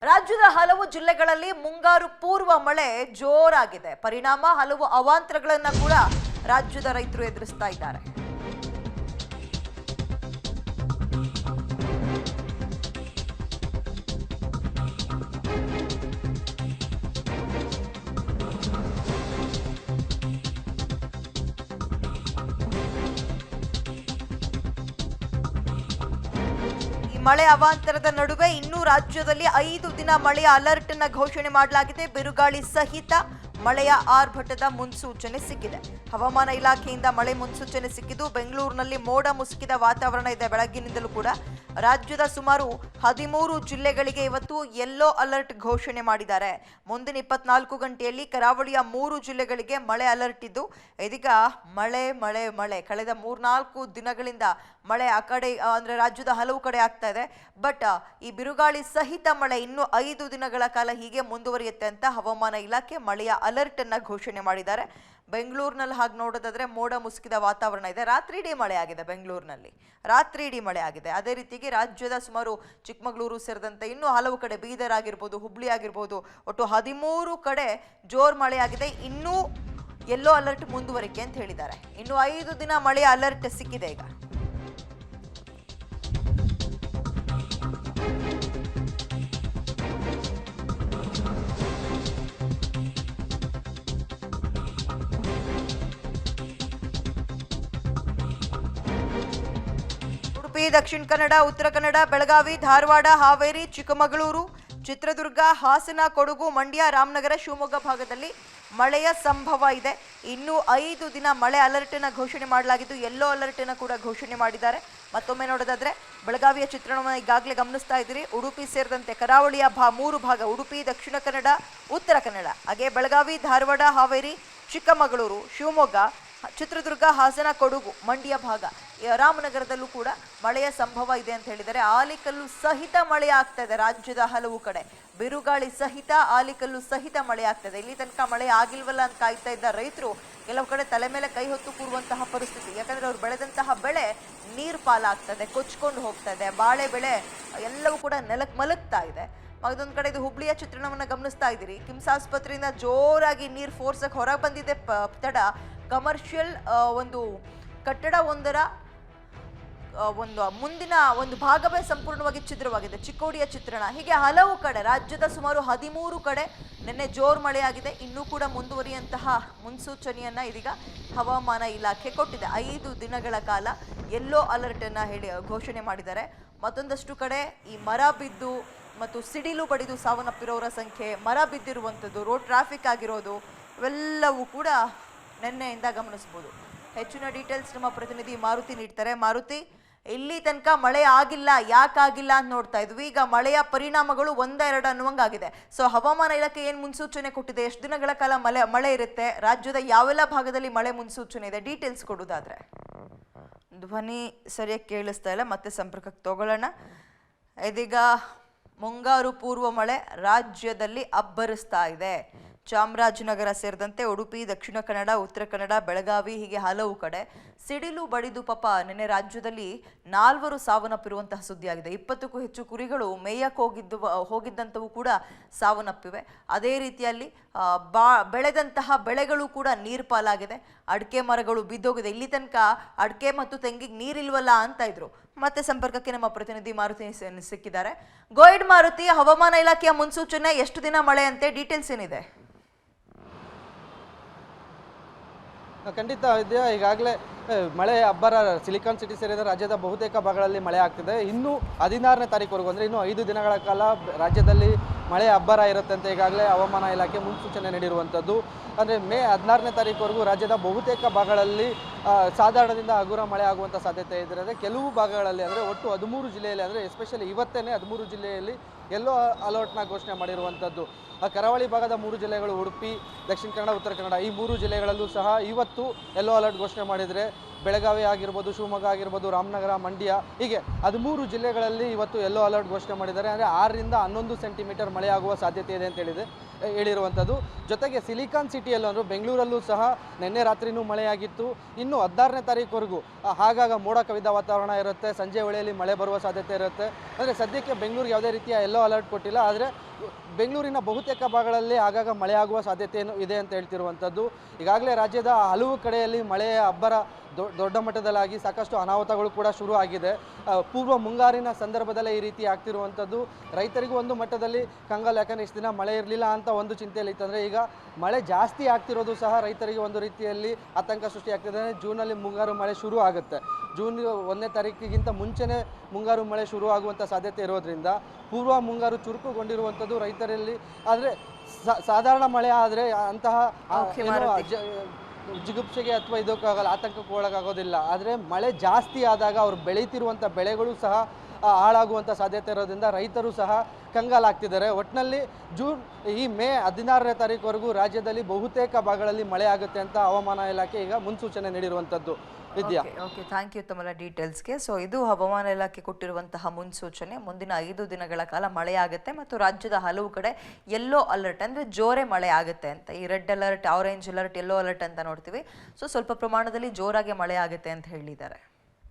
ರಾಜ್ಯದ ಹಲವು ಜಿಲ್ಲೆಗಳಲ್ಲಿ ಮುಂಗಾರು ಪೂರ್ವ ಮಳೆ ಜೋರಾಗಿದೆ. ಪರಿಣಾಮ ಹಲವು ಅವಾಂತರಗಳನ್ನ ಕೂಡ ರಾಜ್ಯದ ರೈತರು ಎದುರಿಸ್ತಾ ಇದ್ದಾರೆ. ಮಳೆ ಅವಾಂತರದ ನಡುವೆ ಇನ್ನೂ ರಾಜ್ಯದಲ್ಲಿ 5 ದಿನ ಮಳೆಯ ಅಲರ್ಟ್ ಅನ್ನು ಘೋಷಣೆ ಮಾಡಲಾಗಿದೆ. ಬಿರುಗಾಳಿ ಸಹಿತ ಮಳೆಯ ಆರ್ಭಟದ ಮುನ್ಸೂಚನೆ ಸಿಕ್ಕಿದೆ. ಹವಾಮಾನ ಇಲಾಖೆಯಿಂದ ಮಳೆ ಮುನ್ಸೂಚನೆ ಸಿಕ್ಕಿದ್ದು ಬೆಂಗಳೂರಿನಲ್ಲಿ ಮೋಡ ಮುಸುಕಿದ ವಾತಾವರಣ ಇದೆ. ಬೆಳಗ್ಗಿನಿಂದಲೂ ಕೂಡ ರಾಜ್ಯದ ಸುಮಾರು 13 ಜಿಲ್ಲೆಗಳಿಗೆ ಇವತ್ತು ಯೆಲ್ಲೋ ಅಲರ್ಟ್ ಘೋಷಣೆ ಮಾಡಿದ್ದಾರೆ. ಮುಂದಿನ 24 ಗಂಟೆಯಲ್ಲಿ ಕರಾವಳಿಯ 3 ಜಿಲ್ಲೆಗಳಿಗೆ ಮಳೆ ಅಲರ್ಟ್ ಇದ್ದು ಇದೀಗ ಮಳೆ ಮಳೆ ಮಳೆ ಕಳೆದ 3-4 ದಿನಗಳಿಂದ ಮಳೆ ಆ ಕಡೆ ಅಂದ್ರೆ ರಾಜ್ಯದ ಹಲವು ಕಡೆ ಆಗ್ತಾ ಇದೆ. ಬಟ್ ಈ ಬಿರುಗಾಳಿ ಸಹಿತ ಮಳೆ ಇನ್ನು 5 ದಿನಗಳ ಕಾಲ ಹೀಗೆ ಮುಂದುವರಿಯುತ್ತೆ ಅಂತ ಹವಾಮಾನ ಇಲಾಖೆ ಮಳೆಯ ಅಲರ್ಟ್ ಅನ್ನ ಘೋಷಣೆ ಮಾಡಿದ್ದಾರೆ. ಬೆಂಗಳೂರಿನಲ್ಲಿ ಹಾಗೆ ನೋಡೋದಾದ್ರೆ ಮೋಡ ಮುಸುಕಿದ ವಾತಾವರಣ ಇದೆ. ರಾತ್ರಿ ಇಡೀ ಮಳೆ ಆಗಿದೆ. ಬೆಂಗಳೂರಿನಲ್ಲಿ ರಾತ್ರಿ ಇಡೀ ಮಳೆ ಆಗಿದೆ. ಅದೇ ರೀತಿಯಾಗಿ ರಾಜ್ಯದ ಸುಮಾರು ಚಿಕ್ಕಮಗಳೂರು ಸೇರಿದಂತೆ ಇನ್ನೂ ಹಲವು ಕಡೆ ಬೀದರ್ ಆಗಿರ್ಬೋದು, ಹುಬ್ಳಿ ಆಗಿರ್ಬೋದು, ಒಟ್ಟು 13 ಕಡೆ ಜೋರ್ ಮಳೆ ಆಗಿದೆ. ಇನ್ನೂ ಯೆಲ್ಲೋ ಅಲರ್ಟ್ ಮುಂದುವರಿಕೆ ಅಂತ ಹೇಳಿದ್ದಾರೆ. ಇನ್ನು 5 ದಿನ ಮಳೆಯ ಅಲರ್ಟ್ ಸಿಕ್ಕಿದೆ ಈಗ. ಉಡುಪಿ, ದಕ್ಷಿಣ ಕನ್ನಡ, ಉತ್ತರ ಕನ್ನಡ, ಬೆಳಗಾವಿ, ಧಾರವಾಡ, ಹಾವೇರಿ, ಚಿಕ್ಕಮಗಳೂರು, ಚಿತ್ರದುರ್ಗ, ಹಾಸನ, ಕೊಡಗು, ಮಂಡ್ಯ, ರಾಮನಗರ, ಶಿವಮೊಗ್ಗ ಭಾಗದಲ್ಲಿ ಮಳೆಯ ಸಂಭವ ಇದೆ. ಇನ್ನೂ 5 ದಿನ ಮಳೆ ಅಲರ್ಟ್ ಅನ್ನು ಘೋಷಣೆ ಮಾಡಲಾಗಿದ್ದು ಯೆಲ್ಲೋ ಅಲರ್ಟ್ ಅನ್ನು ಕೂಡ ಘೋಷಣೆ ಮಾಡಿದ್ದಾರೆ. ಮತ್ತೊಮ್ಮೆ ನೋಡೋದಾದ್ರೆ ಬೆಳಗಾವಿಯ ಚಿತ್ರಣವನ್ನು ಈಗಾಗಲೇ ಗಮನಿಸ್ತಾ ಇದ್ದೀರಿ. ಉಡುಪಿ ಸೇರಿದಂತೆ ಕರಾವಳಿಯ 3 ಭಾಗ, ಉಡುಪಿ, ದಕ್ಷಿಣ ಕನ್ನಡ, ಉತ್ತರ ಕನ್ನಡ, ಹಾಗೆ ಬೆಳಗಾವಿ, ಧಾರವಾಡ, ಹಾವೇರಿ, ಚಿಕ್ಕಮಗಳೂರು, ಶಿವಮೊಗ್ಗ, ಚಿತ್ರದುರ್ಗ, ಹಾಸನ, ಕೊಡಗು, ಮಂಡ್ಯ ಭಾಗ, ರಾಮನಗರದಲ್ಲೂ ಕೂಡ ಮಳೆಯ ಸಂಭವ ಇದೆ ಅಂತ ಹೇಳಿದ್ದಾರೆ. ಆಲಿಕಲ್ಲು ಸಹಿತ ಮಳೆ ಆಗ್ತಾ ಇದೆ ರಾಜ್ಯದ ಹಲವು ಕಡೆ. ಬಿರುಗಾಳಿ ಸಹಿತ ಆಲಿಕಲ್ಲು ಸಹಿತ ಮಳೆ ಆಗ್ತದೆ. ಇಲ್ಲಿ ತನಕ ಮಳೆ ಆಗಿಲ್ವಲ್ಲ ಅಂತ ಕಾಯ್ತಾ ಇದ್ದ ರೈತರು ಕೆಲವು ಕಡೆ ತಲೆ ಮೇಲೆ ಕೈ ಹೊತ್ತು ಕೂರುವಂತಹ ಪರಿಸ್ಥಿತಿ. ಯಾಕಂದ್ರೆ ಅವ್ರು ಬೆಳೆದಂತಹ ಬೆಳೆ ನೀರು ಪಾಲಾಗ್ತದೆ, ಕೊಚ್ಕೊಂಡು ಹೋಗ್ತಾ ಇದೆ. ಬಾಳೆ ಬೆಳೆ ಎಲ್ಲವೂ ಕೂಡ ನೆಲಕ್ಕೆ ಮಲಗ್ತಾ ಇದೆ. ಅದೊಂದು ಕಡೆ ಇದು ಹುಬ್ಳಿಯ ಚಿತ್ರಣವನ್ನು ಗಮನಿಸ್ತಾ ಇದ್ದೀರಿ. ಕಿಮ್ಸ್ ಆಸ್ಪತ್ರೆಯಿಂದ ಜೋರಾಗಿ ನೀರು ಫೋರ್ಸಾಗಿ ಹೊರಗೆ ಬಂದಿದೆ. ತಡ ಕಮರ್ಷಿಯಲ್ ಒಂದು ಕಟ್ಟಡ ಒಂದರ ಮುಂದಿನ ಒಂದು ಭಾಗವೇ ಸಂಪೂರ್ಣವಾಗಿ ಛಿದ್ರವಾಗಿದೆ. ಚಿಕ್ಕೋಡಿಯ ಚಿತ್ರಣ. ಹೀಗೆ ಹಲವು ಕಡೆ ರಾಜ್ಯದ ಸುಮಾರು 13 ಕಡೆ ನಿನ್ನೆ ಜೋರ್ ಮಳೆಯಾಗಿದೆ. ಇನ್ನೂ ಕೂಡ ಮುಂದುವರಿಯುವಂತಹ ಮುನ್ಸೂಚನೆಯನ್ನ ಇದೀಗ ಹವಾಮಾನ ಇಲಾಖೆ ಕೊಟ್ಟಿದೆ. 5 ದಿನಗಳ ಕಾಲ ಯೆಲ್ಲೋ ಅಲರ್ಟ್ ಅನ್ನ ಘೋಷಣೆ ಮಾಡಿದ್ದಾರೆ. ಮತ್ತೊಂದಷ್ಟು ಕಡೆ ಈ ಮರ ಬಿದ್ದು ಮತ್ತು ಸಿಡಿಲು ಬಡಿದು ಸಾವನ್ನಪ್ಪಿರೋರ ಸಂಖ್ಯೆ, ಮರ ಬಿದ್ದಿರುವಂಥದ್ದು, ರೋಡ್ ಟ್ರಾಫಿಕ್ ಆಗಿರೋದು ಇವೆಲ್ಲವೂ ಕೂಡ ನಿನ್ನೆಯಿಂದ ಗಮನಿಸಬಹುದು. ಹೆಚ್ಚಿನ ಡೀಟೇಲ್ಸ್ ನಮ್ಮ ಪ್ರತಿನಿಧಿ ಮಾರುತಿ ನೀಡ್ತಾರೆ. ಮಾರುತಿ, ಇಲ್ಲಿ ತನಕ ಮಳೆ ಆಗಿಲ್ಲ, ಯಾಕಾಗಿಲ್ಲ ಅಂತ ನೋಡ್ತಾ ಇದ್ವಿ. ಈಗ ಮಳೆಯ ಪರಿಣಾಮಗಳು 1-2 ಅನ್ನುವಂಗಾಗಿದೆ. ಸೊ ಹವಾಮಾನ ಇಲಾಖೆ ಏನು ಮುನ್ಸೂಚನೆ ಕೊಟ್ಟಿದೆ? ಎಷ್ಟು ದಿನಗಳ ಕಾಲ ಮಳೆ ಇರುತ್ತೆ? ರಾಜ್ಯದ ಯಾವೆಲ್ಲ ಭಾಗದಲ್ಲಿ ಮಳೆ ಮುನ್ಸೂಚನೆ ಇದೆ? ಡೀಟೇಲ್ಸ್ ಕೊಡೋದಾದ್ರೆ. ಧ್ವನಿ ಸರಿಯಾಗಿ ಕೇಳಿಸ್ತಾ ಇಲ್ಲ, ಮತ್ತೆ ಸಂಪರ್ಕಕ್ಕೆ ತಗೊಳ್ಳೋಣ. ಇದೀಗ ಮುಂಗಾರು ಪೂರ್ವ ಮಳೆ ರಾಜ್ಯದಲ್ಲಿ ಅಬ್ಬರಿಸ್ತಾ ಇದೆ. ಚಾಮರಾಜನಗರ ಸೇರಿದಂತೆ ಉಡುಪಿ, ದಕ್ಷಿಣ ಕನ್ನಡ, ಉತ್ತರ ಕನ್ನಡ, ಬೆಳಗಾವಿ, ಹೀಗೆ ಹಲವು ಕಡೆ ಸಿಡಿಲು ಬಡಿದು ಪಾಪ ನಿನ್ನೆ ರಾಜ್ಯದಲ್ಲಿ 4 ಸಾವನ್ನಪ್ಪಿರುವಂತಹ ಸುದ್ದಿಯಾಗಿದೆ. 20ಕ್ಕೂ ಹೆಚ್ಚು ಕುರಿಗಳು ಮೇಯಕ್ಕೆ ಹೋಗಿದ್ದಂಥವು ಕೂಡ ಸಾವನ್ನಪ್ಪಿವೆ. ಅದೇ ರೀತಿಯಲ್ಲಿ ಬೆಳೆದಂತಹ ಬೆಳೆಗಳು ಕೂಡ ನೀರು ಪಾಲಾಗಿದೆ. ಅಡಿಕೆ ಮರಗಳು ಬಿದ್ದೋಗಿದೆ. ಇಲ್ಲಿ ತನಕ ಅಡಿಕೆ ಮತ್ತು ತೆಂಗಿಗೆ ನೀರಿಲ್ವಲ್ಲ ಅಂತ ಇದ್ರು. ಮತ್ತೆ ಸಂಪರ್ಕಕ್ಕೆ ನಮ್ಮ ಪ್ರತಿನಿಧಿ ಮಾರುತಿ ಸಿಕ್ಕಿದ್ದಾರೆ. ಗೋಯ್ಡ್ ಮಾರುತಿ, ಹವಾಮಾನ ಇಲಾಖೆಯ ಮುನ್ಸೂಚನೆ ಎಷ್ಟು ದಿನ ಮಳೆ ಅಂತೆ? ಡೀಟೇಲ್ಸ್ ಏನಿದೆ? ಖಂಡಿತ ಇದೆಯಾ. ಈಗಾಗಲೇ ಮಳೆ ಅಬ್ಬರ ಸಿಲಿಕಾನ್ ಸಿಟಿ ಸೇರಿದ ರಾಜ್ಯದ ಬಹುತೇಕ ಭಾಗಗಳಲ್ಲಿ ಮಳೆ ಆಗ್ತಿದೆ. ಇನ್ನು 16ನೇ ತಾರೀಕುವರೆಗೂ ಅಂದರೆ ಇನ್ನೂ 5 ದಿನಗಳ ಕಾಲ ರಾಜ್ಯದಲ್ಲಿ ಮಳೆ ಅಬ್ಬರ ಇರುತ್ತೆ ಅಂತ ಈಗಾಗಲೇ ಹವಾಮಾನ ಇಲಾಖೆ ಮುನ್ಸೂಚನೆ ನೀಡಿರುವಂಥದ್ದು. ಅಂದರೆ ಮೇ 16ನೇ ತಾರೀಕುವರೆಗೂ ರಾಜ್ಯದ ಬಹುತೇಕ ಭಾಗಗಳಲ್ಲಿ ಸಾಧಾರಣದಿಂದ ಹಗುರ ಮಳೆ ಆಗುವಂಥ ಸಾಧ್ಯತೆ ಇದ್ದರೆ ಕೆಲವು ಭಾಗಗಳಲ್ಲಿ ಅಂದರೆ ಒಟ್ಟು 13 ಜಿಲ್ಲೆಯಲ್ಲಿ ಅಂದರೆ ಎಸ್ಪೆಷಲಿ ಇವತ್ತೇ 13 ಜಿಲ್ಲೆಯಲ್ಲಿ ಯೆಲ್ಲೋ ಅಲರ್ಟ್ನ ಘೋಷಣೆ ಮಾಡಿರುವಂಥದ್ದು. ಕರಾವಳಿ ಭಾಗದ 3 ಜಿಲ್ಲೆಗಳು ಉಡುಪಿ, ದಕ್ಷಿಣ ಕನ್ನಡ, ಉತ್ತರ ಕನ್ನಡ, ಈ 3 ಜಿಲ್ಲೆಗಳಲ್ಲೂ ಸಹ ಇವತ್ತು ಯೆಲ್ಲೋ ಅಲರ್ಟ್ ಘೋಷಣೆ ಮಾಡಿದರೆ ಬೆಳಗಾವಿ ಆಗಿರ್ಬೋದು, ಶಿವಮೊಗ್ಗ ಆಗಿರ್ಬೋದು, ರಾಮನಗರ, ಮಂಡ್ಯ, ಹೀಗೆ 13 ಜಿಲ್ಲೆಗಳಲ್ಲಿ ಇವತ್ತು ಯೆಲ್ಲೋ ಅಲರ್ಟ್ ಘೋಷಣೆ ಮಾಡಿದ್ದಾರೆ. ಅಂದರೆ 6ರಿಂದ 11 ಸೆಂಟಿಮೀಟರ್ ಮಳೆ ಆಗುವ ಸಾಧ್ಯತೆ ಇದೆ ಅಂತ ಹೇಳಿರುವಂಥದ್ದು. ಜೊತೆಗೆ ಸಿಲಿಕಾನ್ ಸಿಟಿಯಲ್ಲೂ ಅಂದರೆ ಬೆಂಗಳೂರಲ್ಲೂ ಸಹ ನಿನ್ನೆ ರಾತ್ರಿನೂ ಮಳೆಯಾಗಿತ್ತು. ಇನ್ನು 16ನೇ ತಾರೀಕುವರೆಗೂ ಆಗಾಗ ಮೋಡ ಕವಿದ ವಾತಾವರಣ ಇರುತ್ತೆ. ಸಂಜೆ ವೇಳೆಯಲ್ಲಿ ಮಳೆ ಬರುವ ಸಾಧ್ಯತೆ ಇರುತ್ತೆ. ಅಂದರೆ ಸದ್ಯಕ್ಕೆ ಬೆಂಗಳೂರಿಗೆ ಯಾವುದೇ ರೀತಿಯ ಯೆಲ್ಲೋ ಅಲರ್ಟ್ ಕೊಟ್ಟಿಲ್ಲ. ಆದರೆ ಬೆಂಗಳೂರಿನ ಬಹುತೇಕ ಭಾಗಗಳಲ್ಲಿ ಆಗಾಗ ಮಳೆಯಾಗುವ ಸಾಧ್ಯತೆಯನ್ನು ಇದೆ ಅಂತ ಹೇಳ್ತಿರುವಂಥದ್ದು. ಈಗಾಗಲೇ ರಾಜ್ಯದ ಹಲವು ಕಡೆಯಲ್ಲಿ ಮಳೆಯ ಅಬ್ಬರ ದೊಡ್ಡ ಮಟ್ಟದಲ್ಲಾಗಿ ಸಾಕಷ್ಟು ಅನಾಹುತಗಳು ಕೂಡ ಶುರು ಆಗಿದೆ. ಪೂರ್ವ ಮುಂಗಾರಿನ ಸಂದರ್ಭದಲ್ಲೇ ಈ ರೀತಿ ಆಗ್ತಿರುವಂಥದ್ದು ರೈತರಿಗೂ ಒಂದು ಮಟ್ಟದಲ್ಲಿ ಕಂಗಾಲು. ಯಾಕಂದರೆ ಇಷ್ಟು ದಿನ ಮಳೆ ಇರಲಿಲ್ಲ ಅಂತ ಒಂದು ಚಿಂತೆಯಲ್ಲಿ ಇತ್ತಂದರೆ ಈಗ ಮಳೆ ಜಾಸ್ತಿ ಆಗ್ತಿರೋದು ಸಹ ರೈತರಿಗೆ ಒಂದು ರೀತಿಯಲ್ಲಿ ಆತಂಕ ಸೃಷ್ಟಿ ಆಗ್ತಿದೆ. ಜೂನಲ್ಲಿ ಮುಂಗಾರು ಮಳೆ ಶುರು ಆಗುತ್ತೆ. ಜೂನ್ 1ನೇ ತಾರೀಕಿಗಿಂತ ಮುಂಚೆನೇ ಮುಂಗಾರು ಮಳೆ ಶುರು ಆಗುವಂಥ ಸಾಧ್ಯತೆ ಇರೋದ್ರಿಂದ ಪೂರ್ವ ಮುಂಗಾರು ಚುರುಕುಗೊಂಡಿರುವಂಥದ್ದು ರೈತರಲ್ಲಿ. ಆದರೆ ಸಾಧಾರಣ ಮಳೆ ಆದರೆ ಅಂತಹ ಜಿಗುಪ್ಸೆಗೆ ಅಥವಾ ಇದಕ್ಕಾಗಲ್ಲ, ಆತಂಕಕ್ಕೆ ಒಳಗಾಗೋದಿಲ್ಲ. ಆದರೆ ಮಳೆ ಜಾಸ್ತಿ ಆದಾಗ ಅವ್ರು ಬೆಳೀತಿರುವಂಥ ಬೆಳೆಗಳು ಸಹ ಹಾಳಾಗುವಂಥ ಸಾಧ್ಯತೆ ಇರೋದ್ರಿಂದ ರೈತರು ಸಹ ಕಂಗಾಲಾಗ್ತಿದ್ದಾರೆ. ಒಟ್ಟಿನಲ್ಲಿ ಮೇ 16ನೇ ತಾರೀಕುವರೆಗೂ ರಾಜ್ಯದಲ್ಲಿ ಬಹುತೇಕ ಭಾಗಗಳಲ್ಲಿ ಮಳೆ ಆಗುತ್ತೆ ಅಂತ ಹವಾಮಾನ ಇಲಾಖೆ ಈಗ ಮುನ್ಸೂಚನೆ ನೀಡಿರುವಂಥದ್ದು. ವಿದ್ಯಾ, ಓಕೆ, ಥ್ಯಾಂಕ್ ಯು ತಮ್ಮೆಲ್ಲ ಡೀಟೇಲ್ಸ್ಗೆ. ಸೊ ಇದು ಹವಾಮಾನ ಇಲಾಖೆ ಕೊಟ್ಟಿರುವಂತಹ ಮುನ್ಸೂಚನೆ. ಮುಂದಿನ 5 ದಿನಗಳ ಕಾಲ ಮಳೆ ಆಗುತ್ತೆ ಮತ್ತು ರಾಜ್ಯದ ಹಲವು ಕಡೆ ಯೆಲ್ಲೋ ಅಲರ್ಟ್, ಅಂದರೆ ಜೋರೇ ಮಳೆ ಆಗುತ್ತೆ ಅಂತ. ಈ red alert, orange alert, yellow alert ಅಂತ ನೋಡ್ತೀವಿ. ಸೊ ಸ್ವಲ್ಪ ಪ್ರಮಾಣದಲ್ಲಿ ಜೋರಾಗಿ ಮಳೆ ಆಗುತ್ತೆ ಅಂತ ಹೇಳಿದ್ದಾರೆ.